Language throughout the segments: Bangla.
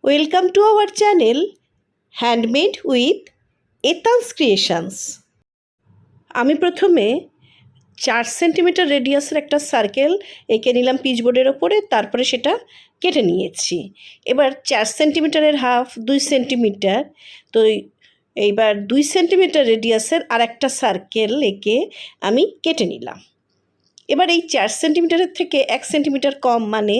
Welcome to our channel handmade with এতান্স ক্রিয়েশনস। আমি প্রথমে 4 সেন্টিমিটার রেডিয়াসের একটা সার্কেল এঁকে নিলাম পিচবোর্ডের ওপরে, তারপরে সেটা কেটে নিয়েছি। এবার 4 সেন্টিমিটারের হাফ 2 সেন্টিমিটার, তো এইবার 2 সেন্টিমিটার রেডিয়াসের আর একটা সার্কেল এঁকে আমি কেটে নিলাম। এবার এই 4 সেন্টিমিটারের থেকে 1 সেন্টিমিটার কম মানে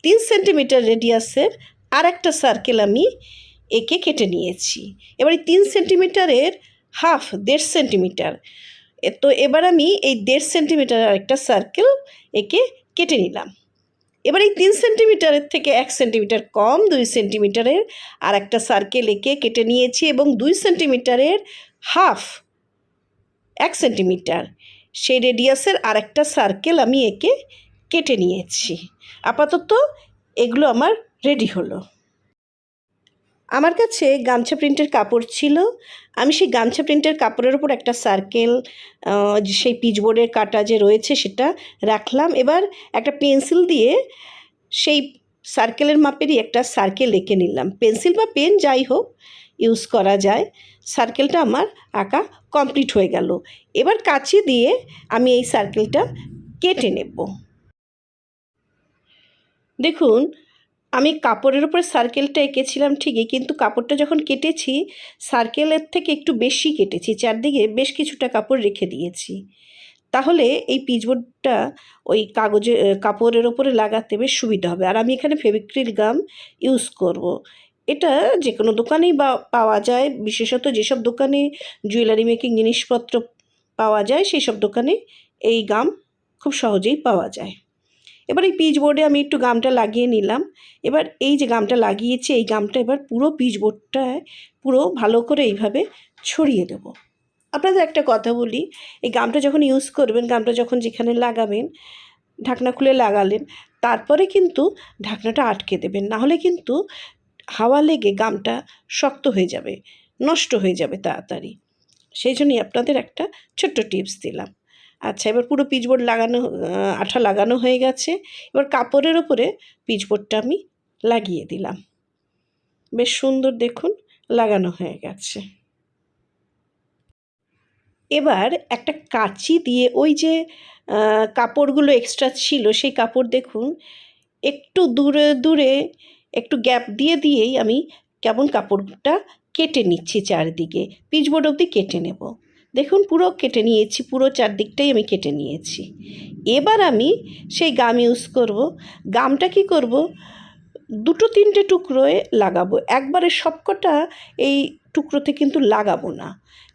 3 সেন্টিমিটার রেডিয়াসের আর একটা সার্কেল আমি এঁকে কেটে নিয়েছি। এবার এই 3 সেন্টিমিটারের হাফ 1.5 সেন্টিমিটার, তো এবার আমি এই 1.5 সেন্টিমিটার একটা সার্কেল এঁকে কেটে নিলাম। এবার এই 3 সেন্টিমিটারের থেকে 1 সেন্টিমিটার কম 2 সেন্টিমিটারের আর একটা সার্কেল এঁকে কেটে নিয়েছি এবং 2 সেন্টিমিটারের হাফ 1 সেন্টিমিটার সেই রেডিয়াসের আর একটা সার্কেল আমি এঁকে কেটে নিয়েছি। আপাতত এগুলো আমার রেডি হলো। আমার কাছে গামছা প্রিন্টের কাপড় ছিল, আমি সেই গামছা প্রিন্টের কাপড়ের উপর একটা সার্কেল সেই পিচবোর্ডের কাটা যে রয়েছে সেটা রাখলাম। এবার একটা পেন্সিল দিয়ে সেই সার্কেলের মাপেরই একটা সার্কেল এঁকে নিলাম। পেন্সিল বা পেন যাই হোক ইউজ করা যায়। সার্কেলটা আমার আঁকা কমপ্লিট হয়ে গেল। এবার কাঁচি দিয়ে আমি এই সার্কেলটা কেটে নেব। দেখুন, আমি কাপড়ের উপরে সার্কেলটা এঁকেছিলাম ঠিকই, কিন্তু কাপড়টা যখন কেটেছি সার্কেলের থেকে একটু বেশি কেটেছি, চারদিকে বেশ কিছুটা কাপড় রেখে দিয়েছি। তাহলে এই পিচবোর্ডটা ওই কাপড়ের ওপরে লাগাতে বেশ সুবিধা হবে। আর আমি এখানে ফেভিক্রিল গাম ইউজ করব। এটা যে কোনো দোকানেই পাওয়া যায়, বিশেষত যেসব দোকানে জুয়েলারি মেকিং জিনিসপত্র পাওয়া যায় সেই সব দোকানে এই গাম খুব সহজেই পাওয়া যায়। এবার এই পিচবোর্ডে আমি একটু গামটা লাগিয়ে নিলাম। এবার এই যে গামটা লাগিয়েছি এই গামটা এবার পুরো পিচবোর্ডটায় পুরো ভালো করে এইভাবে ছড়িয়ে দেবো। আপনাদের একটা কথা বলি, এই গামটা যখন ইউজ করবেন, গামটা যখন যেখানে লাগাবেন ঢাকনা খুলে লাগালেন, তারপরে কিন্তু ঢাকনাটা আটকে দেবেন, নাহলে কিন্তু হাওয়া লেগে গামটা শক্ত হয়ে যাবে, নষ্ট হয়ে যাবে তাড়াতাড়ি। সেই জন্যই আপনাদের একটা ছোট্ট টিপস দিলাম। আচ্ছা, এবার পুরো পিচবোর্ড লাগানো আঠা লাগানো হয়ে গেছে। এবার কাপড়ের ওপরে পিচবোর্ডটা আমি লাগিয়ে দিলাম। বেশ সুন্দর দেখুন লাগানো হয়ে গেছে। এবার একটা কাঁচি দিয়ে ওই যে কাপড়গুলো এক্সট্রা ছিল সেই কাপড় দেখুন একটু দূরে দূরে একটু গ্যাপ দিয়েই আমি কেমন কাপড়টা কেটে নিচ্ছি, চারদিকে পিচবোর্ড অবধি কেটে নেব। দেখুন পুরো কেটে নিয়েছি, পুরো চারদিকটাই আমি কেটে নিয়েছি। এবার আমি সেই গাম ইউজ করব। গামটা কি করব, 2-3টে টুকরোয় লাগাবো, একবারে সবকটা এই টুকরোতে কিন্তু লাগাবো না,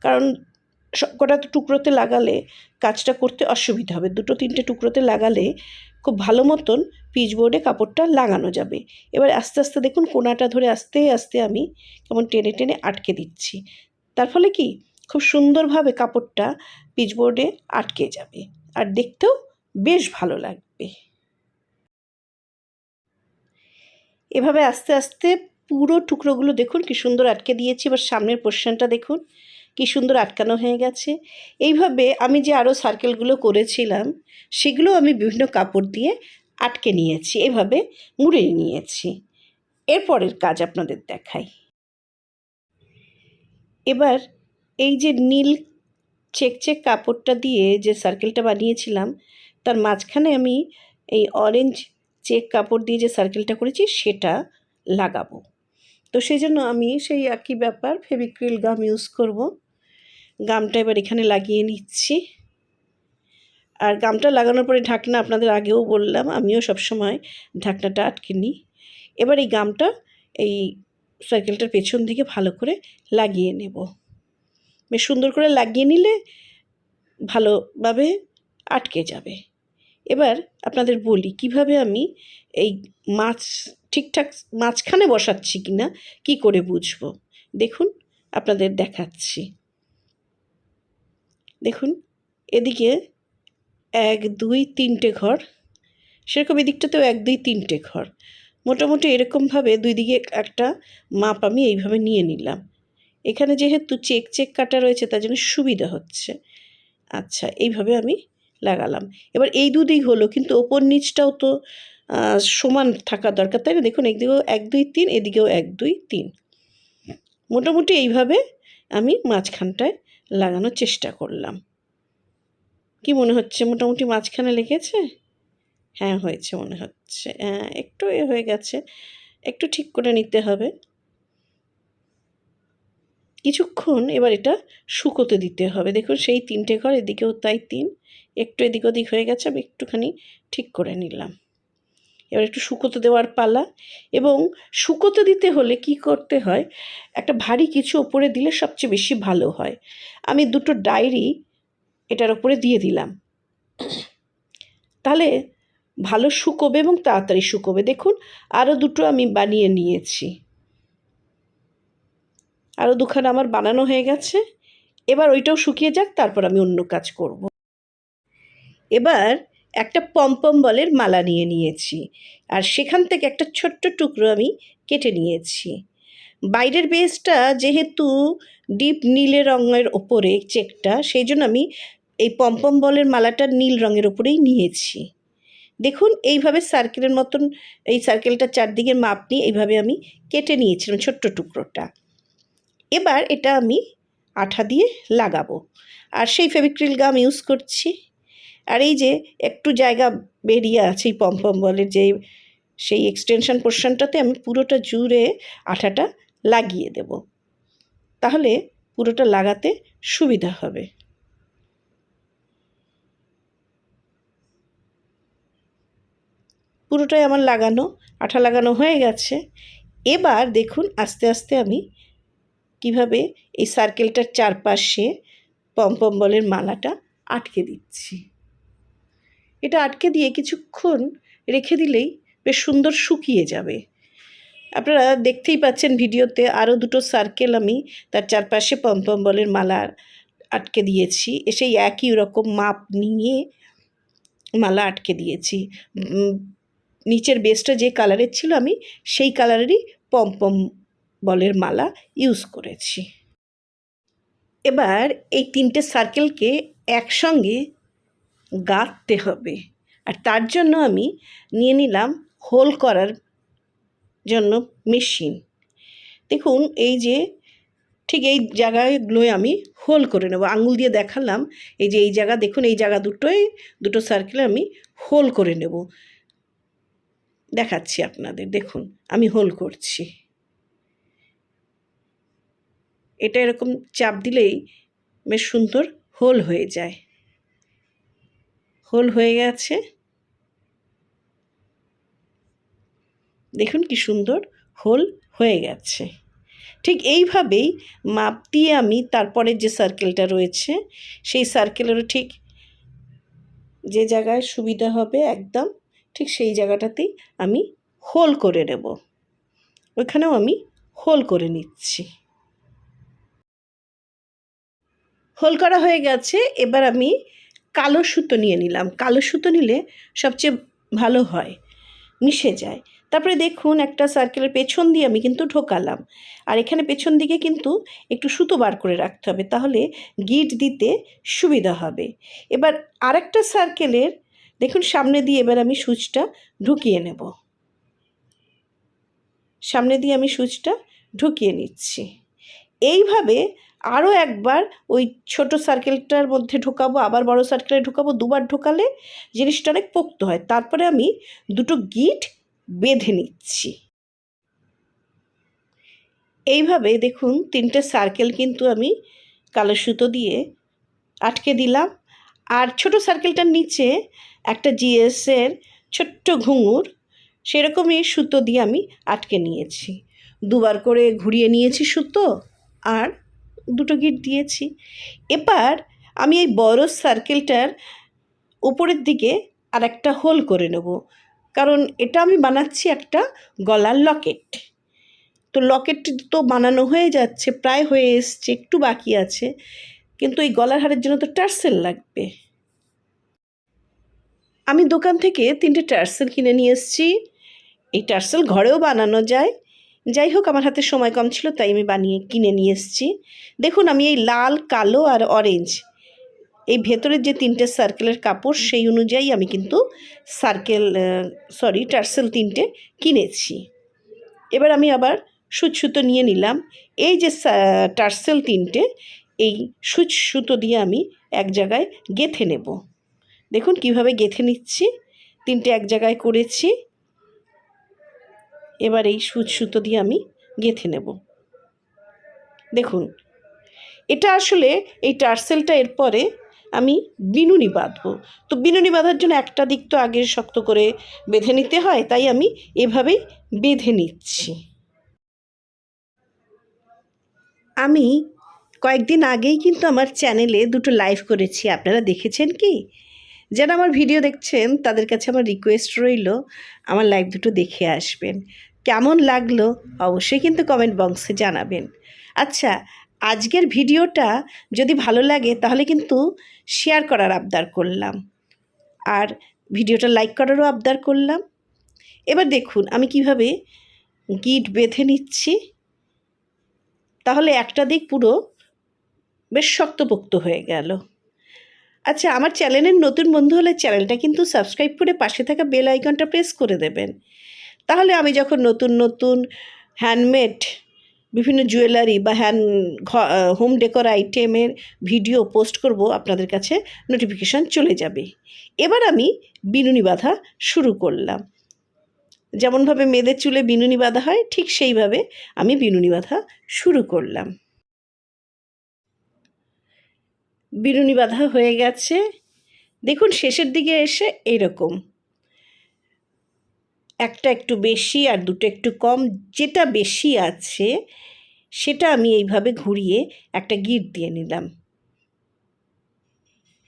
কারণ সবকটা টুকরোতে লাগালে কাজটা করতে অসুবিধা হবে। 2-3টে টুকরোতে লাগালে খুব ভালো মতন পিচবোর্ডে কাপড়টা লাগানো যাবে। এবার আস্তে আস্তে দেখুন কোনাটা ধরে আস্তে আস্তে আমি কেমন টেনে টেনে আটকে দিচ্ছি। তার ফলে কি খুব সুন্দরভাবে কাপড়টা পিচবোর্ডে আটকে যাবে আর দেখতেও বেশ ভালো লাগবে। এভাবে আস্তে আস্তে পুরো টুকরোগুলো দেখুন কি সুন্দর আটকে দিয়েছি। এবার সামনের পোর্শনটা দেখুন কি সুন্দর আটকানো হয়ে গেছে। এইভাবে আমি যে আরও সার্কেলগুলো করেছিলাম সেগুলো আমি বিভিন্ন কাপড় দিয়ে আটকে নিয়েছি, এভাবে মুড়ে নিয়েছি। এরপরের কাজ আপনাদের দেখাই। এবার এই যে নীল চেক কাপড়টা দিয়ে যে সার্কেলটা বানিয়েছিলাম তার মাঝখানে আমি এই অরেঞ্জ চেক কাপড় দিয়ে যে সার্কেলটা করেছি সেটা লাগাবো। তো সেই জন্য আমি সেই একই ব্যাপার ফেভিক্রিল গাম ইউজ করব। গামটা এবার এখানে লাগিয়ে নিচ্ছি। আর গামটা লাগানোর পরে ঢাকনা আপনাদের আগেও বললাম, আমিও সবসময় ঢাকনাটা আটকে নিই। এবার এই গামটা এই সার্কেলটার পেছন দিকে ভালো করে লাগিয়ে নেব। বেশ সুন্দর করে লাগিয়ে নিলে ভালোভাবে আটকে যাবে। এবার আপনাদের বলি কিভাবে আমি এই ঠিকঠাক মাঝখানে বসাচ্ছি কিনা কি করে বুঝবো। দেখুন আপনাদের দেখাচ্ছি। দেখুন এদিকে 1-2-3টে ঘর, সেরকম এদিকটাতেও 1-2-3টে ঘর, মোটামুটি এরকমভাবে দুই দিকে একটা মাপ আমি এইভাবে নিয়ে নিলাম। এখানে যেহেতু চেক কাটা রয়েছে তার জন্য সুবিধা হচ্ছে। আচ্ছা, এইভাবে আমি লাগালাম। এবার এই দুদিক হলো, কিন্তু ওপর নিচটাও তো সমান থাকা দরকার, তাই না? দেখুন একদিকেও 1 2 3, এদিকেও 1 2 3, মোটামুটি এইভাবে আমি মাঝখানটায় লাগানোর চেষ্টা করলাম। কি মনে হচ্ছে, মোটামুটি মাঝখানে লেগেছে? হ্যাঁ, হয়েছে মনে হচ্ছে। একটু হয়ে গেছে, একটু ঠিক করে নিতে হবে। কিছুক্ষণ এবার এটা শুকোতে দিতে হবে। দেখুন সেই 3টে ঘর, এদিকেও তাই 3, একটু এদিক ওদিক হয়ে গেছে, আমি একটুখানি ঠিক করে নিলাম। এবার একটু শুকোতে দেওয়ার পালা। এবং শুকোতে দিতে হলে কি করতে হয়, একটা ভারী কিছু ওপরে দিলে সবচেয়ে বেশি ভালো হয়। আমি 2টো ডায়েরি এটার ওপরে দিয়ে দিলাম, তাহলে ভালো শুকোবে এবং তাড়াতাড়ি শুকোবে। দেখুন আরও 2টো আমি বানিয়ে নিয়েছি, আরও 2খানা আমার বানানো হয়ে গেছে। এবার ওইটাও শুকিয়ে যাক, তারপর আমি অন্য কাজ করব। এবার একটা পমপম বলের মালা নিয়ে নিয়েছি, আর সেখান থেকে একটা ছোট্ট টুকরো আমি কেটে নিয়েছি। বাইরের বেসটা যেহেতু ডিপ নীলে রঙের ওপরে চেকটা, সেই জন্য আমি এই পমপম বলের মালাটা নীল রঙের ওপরেই নিয়েছি। দেখুন এইভাবে সার্কেলের মতন, এই সার্কেলটা চারদিকে মাপ নিয়ে এইভাবে আমি কেটে নিয়েছিলাম ছোট্ট টুকরোটা। এবার এটা আমি আঠা দিয়ে লাগাবো, আর সেই ফেভিক্রিল গাম ইউজ করছি। আর এই যে একটু জায়গা বেরিয়ে আছে এই পমপম বলের যে সেই এক্সটেনশন পোর্শনটাতে আমি পুরোটা জুড়ে আঠাটা লাগিয়ে দেব, তাহলে পুরোটা লাগাতে সুবিধা হবে। পুরোটাই আমার লাগানো, আঠা লাগানো হয়ে গেছে। এবার দেখুন আস্তে আস্তে আমি কিভাবে এই সার্কেলটার চারপাশে পমপম বলের মালাটা আটকে দিচ্ছি। এটা আটকে দিয়ে কিছুক্ষণ রেখে দিলেই বেশ সুন্দর শুকিয়ে যাবে। আপনারা দেখতেই পাচ্ছেন ভিডিওতে আরও 2টো সার্কেল আমি তার চারপাশে পমপম বলের মালা আটকে দিয়েছি। সেই একই রকম মাপ নিয়ে মালা আটকে দিয়েছি। নিচের বেসটা যে কালারের ছিল আমি সেই কালারেরই পমপম বলের মালা ইউজ করেছি। এবার এই 3টে সার্কেলকে একসঙ্গে গাঁথতে হবে, আর তার জন্য আমি নিয়ে নিলাম হোল করার জন্য মেশিন। দেখুন এই যে ঠিক এই জায়গাগুলোয় আমি হোল করে নেব, আঙুল দিয়ে দেখালাম। এই যে এই জায়গা দেখুন, এই জায়গা দুটো সার্কেলে আমি হোল করে নেব, দেখাচ্ছি আপনাদের। দেখুন আমি হোল করছি, এটা এরকম চাপ দিলেই বেশ সুন্দর হোল হয়ে যায়। হোল হয়ে গেছে, দেখুন কি সুন্দর হোল হয়ে গেছে। ঠিক এইভাবেই মাপ দিয়ে আমি তারপরের যে সার্কেলটা রয়েছে সেই সার্কেলেরও ঠিক যে জায়গায় সুবিধা হবে একদম ঠিক সেই জায়গাটাতেই আমি হোল করে নেব। ওইখানেও আমি হোল করে নিচ্ছি। হোল করা হয়ে গেছে। এবার আমি কালো সুতো নিয়ে নিলাম। কালো সুতো নিলে সবচেয়ে ভালো হয়, মিশে যায়। তারপরে দেখুন একটা সার্কেলের পেছন দিয়ে আমি কিন্তু ঢোকালাম, আর এখানে পেছন দিকে কিন্তু একটু সুতো বার করে রাখতে হবে, তাহলে গিট দিতে সুবিধা হবে। এবার আরেকটা সার্কেলের দেখুন সামনে দিয়ে এবার আমি সুচটা ঢুকিয়ে নেব। সামনে দিয়ে আমি সুচটা ঢুকিয়ে নিচ্ছি। এইভাবে আরও একবার ওই ছোট সার্কেলটার মধ্যে ঢোকাবো, আবার বড় সার্কেলে ঢোকাবো। 2বার ঢোকালে জিনিসটা অনেক পোক্ত হয়। তারপরে আমি 2টো গিট বেঁধে নিচ্ছি। এইভাবে দেখুন 3টে সার্কেল কিন্তু আমি কালো সুতো দিয়ে আটকে দিলাম, আর ছোট সার্কেলটার নিচে একটা জিএসের ছোট্ট ঘুঙুর সেরকমই সুতো দিয়ে আমি আটকে নিয়েছি। 2বার করে ঘুরিয়ে নিয়েছি সুতো, আর 2টো গিট দিয়েছি। এবার আমি এই বড় সার্কেলটার উপরের দিকে আর একটা হোল করে নেব, কারণ এটা আমি বানাচ্ছি একটা গলার লকেট। তো লকেট তো বানানো হয়ে যাচ্ছে, প্রায় হয়ে এসছে, একটু বাকি আছে, কিন্তু এই গলার হারের জন্য তো টার্সেল লাগবে। আমি দোকান থেকে 3টে টার্সেল কিনে নিয়ে এসেছি। এই টার্সেল ঘরেও বানানো যায়। যাই হোক আমার হাতে সময় কম ছিল তাই আমি কিনে নিয়ে এসেছি। দেখুন আমি এই লাল, কালো আর অরেঞ্জ এই ভেতরের যে 3টে সার্কেলের কাপড় সেই অনুযায়ী আমি কিন্তু টার্সেল 3টে কিনেছি। এবার আমি আবার সূচ সুতো নিয়ে নিলাম। এই যে টার্সেল 3টে এই সূচ সুতো দিয়ে আমি এক জায়গায় গেঁথে নেব। দেখুন কিভাবে গেঁথে নিচ্ছি। 3টে এক জায়গায় করেছি। এবার এই সূচ সুতো দিয়ে আমি গেঁথে নেব। দেখুন এটা আসলে এই টার্সেলটা এরপরে আমি বিনুনি বাঁধবো। তো বিনুনি বাঁধার জন্য একটা দিক তো আগে শক্ত করে বেঁধে নিতে হয়, তাই আমি এভাবেই বেঁধে নিচ্ছি। আমি কয়েকদিন আগেই কিন্তু আমার চ্যানেলে 2টো লাইভ করেছি, আপনারা দেখেছেন কি? যারা আমার ভিডিও দেখছেন তাদের কাছে আমার রিকোয়েস্ট রইল আমার লাইভ 2টো দেখে আসবেন। কেমন লাগলো অবশ্যই কিন্তু কমেন্ট বক্সে জানাবেন। আচ্ছা, আজকের ভিডিওটা যদি ভালো লাগে তাহলে কিন্তু শেয়ার করার আবদার করলাম, আর ভিডিওটা লাইক করারও আবদার করলাম। এবার দেখুন আমি কিভাবে গিট বেঁধে নিচ্ছি, তাহলে একটা দিক পুরো বেশ শক্তপোক্ত হয়ে গেল। আচ্ছা, আমার চ্যানেলের নতুন বন্ধু হলে চ্যানেলটা কিন্তু সাবস্ক্রাইব করে পাশে থাকা বেল আইকনটা প্রেস করে দেবেন। তাহলে আমি যখন নতুন নতুন হ্যান্ডমেড বিভিন্ন জুয়েলারি বা হোম ডেকোর আইটেমের ভিডিও পোস্ট করব আপনাদের কাছে নোটিফিকেশান চলে যাবে। এবার আমি বিনুনি বাঁধা শুরু করলাম। যেমনভাবে মেয়েদের চুলে বিনুনি বাঁধা হয় ঠিক সেইভাবে আমি বিনুনি বাঁধা শুরু করলাম। বিনুনি বাঁধা হয়ে গেছে। দেখুন শেষের দিকে এসে এইরকম একটা একটু বেশি আর দুটো একটু কম, যেটা বেশি আছে সেটা আমি এইভাবে ঘুরিয়ে একটা গিট দিয়ে নিলাম।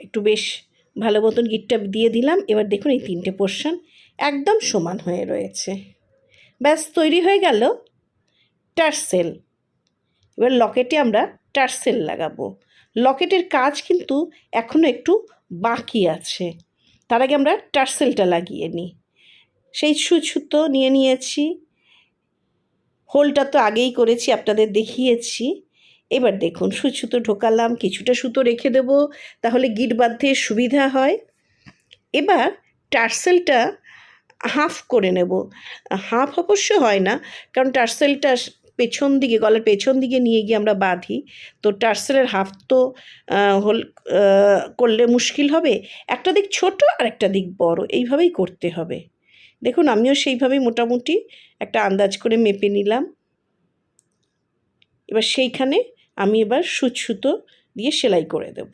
একটু বেশ ভালো মতন গিটটা দিয়ে দিলাম। এবার দেখুন এই 3টে পোর্শন একদম সমান হয়ে রয়েছে। ব্যাস তৈরি হয়ে গেল টার্সেল। এবার লকেটে আমরা টার্সেল লাগাবো। লকেটের কাজ কিন্তু এখনও একটু বাকি আছে, তার আগে আমরা টার্সেলটা লাগিয়ে নিই। সেই সুতো নিয়ে নিয়েছি, হোলটা তো আগেই করেছি আপনাদের দেখিয়েছি। এবার দেখুন সুতো ঢোকালাম, কিছুটা সুতো রেখে দেবো তাহলে গিট বাঁধতে সুবিধা হয়। এবার টার্সেলটা হাফ করে নেব। হাফ অবশ্য হয় না, কারণ টার্সেলটা পেছন দিকে, গলার পেছন দিকে নিয়ে গিয়ে আমরা বাঁধি, তো টার্সেলের হাফ তো হোল করলে মুশকিল হবে। একটা দিক ছোট আর একটা দিক বড়, এইভাবেই করতে হবে। দেখুন আমিও সেইভাবেই মোটামুটি একটা আন্দাজ করে মেপে নিলাম। এবার সেইখানে আমি এবার সুতো দিয়ে সেলাই করে দেব।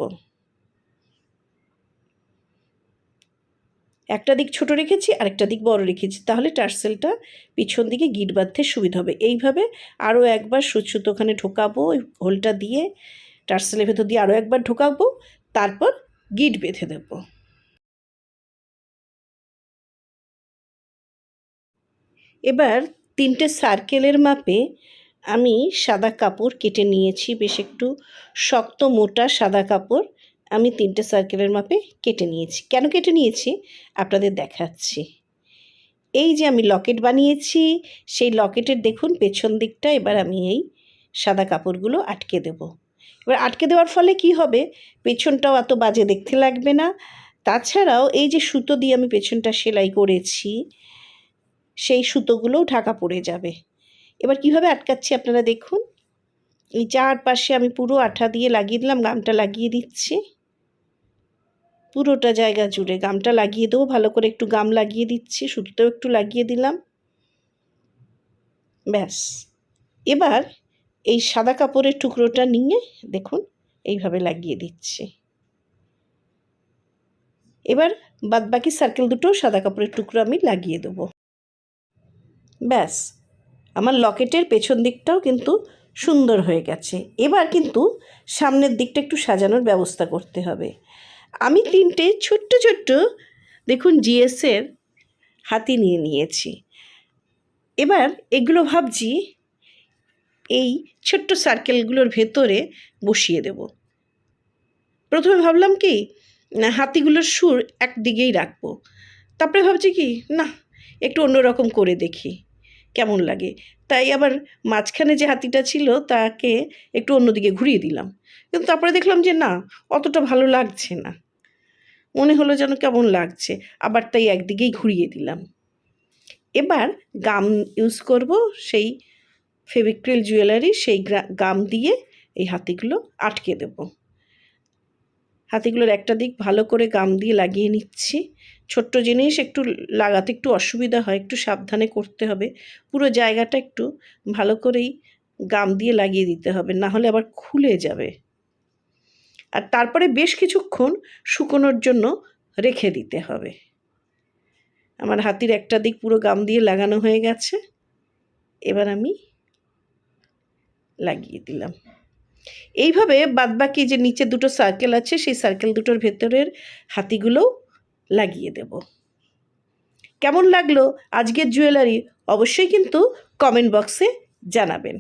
একটা দিক ছোট রেখেছি আর একটা দিক বড় রেখেছি, তাহলে টার্সেলটা পিছন দিকে গিট বাঁধতে সুবিধা হবে। এইভাবে আরও একবার সুতো ওখানে ঢোকাবো, ওই হোলটা দিয়ে টার্সেলের ভেতর দিয়ে আরও একবার ঢোকাবো, তারপর গিট বেঁধে দেব। এবার 3টে সার্কেলের মাপে আমি সাদা কাপড় কেটে নিয়েছি, বেশ একটু শক্ত মোটা সাদা কাপড় আমি 3টে সার্কেলের মাপে কেটে নিয়েছি। কেন কেটে নিয়েছি আপনাদের দেখাচ্ছি। এই যে আমি লকেট বানিয়েছি, সেই লকেটের দেখুন পেছন দিকটা এবার আমি এই সাদা কাপড়গুলো আটকে দেব। এবার আটকে দেওয়ার ফলে কি হবে, পেছনটাও এত বাজে দেখতে লাগবে না। তাছাড়াও এই যে সুতো দিয়ে আমি পেছনটা সেলাই করেছি সেই সুতোগুলোও ঢাকা পড়ে যাবে। এবার কিভাবে আটকাচ্ছি আপনারা দেখুন। এই চারপাশে আমি পুরো আঠা দিয়ে লাগিয়ে দিলাম, গামটা লাগিয়ে দিচ্ছি পুরোটা জায়গা জুড়ে। গামটা লাগিয়ে দেবো ভালো করে, একটু গাম লাগিয়ে দিচ্ছি, সুতোও একটু লাগিয়ে দিলাম। ব্যাস, এবার এই সাদা কাপড়ের টুকরোটা নিয়ে দেখুন এইভাবে লাগিয়ে দিচ্ছি। এবার বাদবাকি সার্কেল দুটো সাদা কাপড়ের টুকরো আমি লাগিয়ে দেবো। ব্যাস, আমার লকেটের পেছন দিকটাও কিন্তু সুন্দর হয়ে গেছে। এবার কিন্তু সামনের দিকটা একটু সাজানোর ব্যবস্থা করতে হবে। আমি 3টে ছোট্ট ছোট্ট দেখুন জিএসের হাতি নিয়ে নিয়েছি। এবার এগুলো ভাবছি এই ছোট্ট সার্কেলগুলোর ভেতরে বসিয়ে দেব। প্রথমে ভাবলাম কি হাতিগুলোর সুর একদিকেই রাখবো, তারপরে ভাবছি কি না একটু অন্যরকম করে দেখি। কেমন লাগে। তাই আবার মাঝখানে যে হাতিটা ছিল তাকে একটু অন্যদিকে ঘুরিয়ে দিলাম, কিন্তু তারপরে দেখলাম যে না, অতটা ভালো লাগছে না, মনে হলো যেন কেমন লাগছে, আবার তাই একদিকেই ঘুরিয়ে দিলাম। এবার গাম ইউজ করব, সেই ফেভিক্রিল জুয়েলারি, সেই গাম দিয়ে এই হাতিগুলো আটকে দেব। হাতিগুলোর একটা দিক ভালো করে গাম দিয়ে লাগিয়ে নিচ্ছি। ছোট্ট জিনিস, একটু লাগাতে একটু অসুবিধা হয়, একটু সাবধানে করতে হবে। পুরো জায়গাটা একটু ভালো করেই গাম দিয়ে লাগিয়ে দিতে হবে, না হলে আবার খুলে যাবে। আর তারপরে বেশ কিছুক্ষণ শুকোনোর জন্য রেখে দিতে হবে। আমার হাতির একটা দিক পুরো গাম দিয়ে লাগানো হয়ে গেছে, এবার আমি লাগিয়ে দিলাম। এইভাবে বাদবাকি যে নিচে দুটো সার্কেল আছে, সেই সার্কেল দুটোর ভেতরের হাতিগুলোও লাগিয়ে দেব। কেমন লাগলো আজকের জুয়েলারি অবশ্যই কিন্তু কমেন্ট বক্সে জানাবেন।